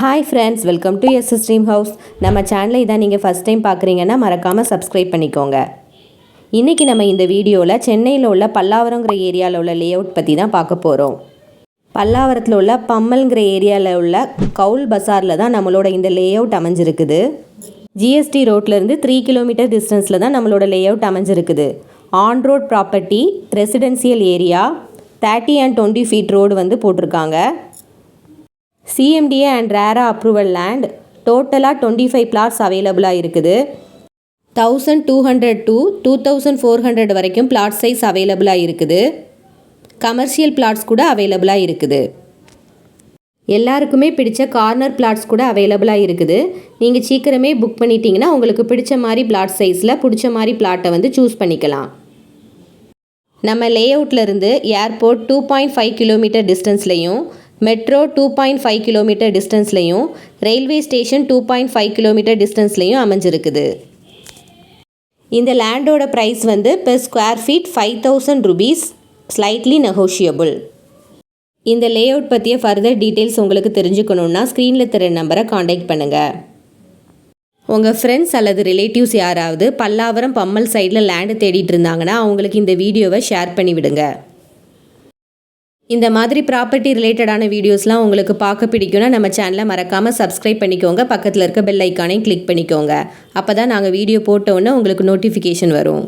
Hi friends, welcome to Ssdreamhouse. நம்ம சேனலை இதான் நீங்கள் ஃபஸ்ட் டைம் பார்க்குறீங்கன்னா மறக்காமல் சப்ஸ்கிரைப் பண்ணிக்கோங்க. இன்றைக்கி நம்ம இந்த வீடியோவில் சென்னையில் உள்ள பல்லாவரங்கிற ஏரியாவில் உள்ள லேஅவுட் பற்றி தான் பார்க்க போகிறோம். பல்லாவரத்தில் உள்ள பம்மல்ங்கிற ஏரியாவில் உள்ள கவுல் பஸாரில் தான் நம்மளோட இந்த லேஅவுட் அமைஞ்சிருக்குது. ஜிஎஸ்டி ரோட்லேருந்து 3 கிலோமீட்டர் டிஸ்டன்ஸில் தான் நம்மளோட லேஅவுட் அமைஞ்சிருக்குது. On road property, residential area, 30 and 20 feet road வந்து போட்டிருக்காங்க. CMDA and RERA approval land, டோட்டலாக 25 plots அவைலபிளாக இருக்குது. 1200 to 2400 வரைக்கும் பிளாட் சைஸ் அவைலபிளாக இருக்குது. கமர்ஷியல் பிளாட்ஸ் கூட அவைலபிளாக இருக்குது. எல்லாருக்குமே பிடிச்ச கார்னர் பிளாட்ஸ் கூட அவைலபிளாக இருக்குது. நீங்கள் சீக்கிரமே புக் பண்ணிட்டீங்கன்னா உங்களுக்கு பிடிச்ச மாதிரி பிளாட் சைஸில் பிடிச்ச மாதிரி பிளாட்டை வந்து சூஸ் பண்ணிக்கலாம். நம்ம லேஅவுட்லேருந்து ஏர்போர்ட் 2.5 கிலோமீட்டர் டிஸ்டன்ஸ்லையும், மெட்ரோ 2.5 கிலோமீட்டர் டிஸ்டன்ஸ்லையும், ரயில்வே ஸ்டேஷன் 2.5 கிலோமீட்டர் டிஸ்டன்ஸ்லையும் அமைஞ்சிருக்குது. இந்த லேண்டோட ப்ரைஸ் வந்து per square feet 5000 rupees, slightly negotiable. இந்த லேஅவுட் பற்றிய ஃபர்தர் டீட்டெயில்ஸ் உங்களுக்கு தெரிஞ்சுக்கணுன்னா ஸ்க்ரீனில் தர நம்பரை காண்டாக்ட் பண்ணுங்கள். உங்கள் ஃப்ரெண்ட்ஸ் அல்லது ரிலேட்டிவ்ஸ் யாராவது பல்லாவரம் பம்மல் சைடில் லேண்டு தேடிட்டு இருந்தாங்கன்னா அவங்களுக்கு இந்த வீடியோவை ஷேர் பண்ணி விடுங்க. இந்த மாதிரி ப்ராப்பர்ட்டி ரிலேட்டடான வீடியோஸ்லாம் உங்களுக்கு பார்க்க பிடிக்கும்னா நம்ம சேனலை மறக்காமல் சப்ஸ்கிரைப் பண்ணிக்கோங்க. பக்கத்தில் இருக்க பெல் ஐக்கானையும் கிளிக் பண்ணிக்கோங்க. அப்போ தான் நாங்கள் வீடியோ போட்டோன்னே உங்களுக்கு நோட்டிஃபிகேஷன் வரும்.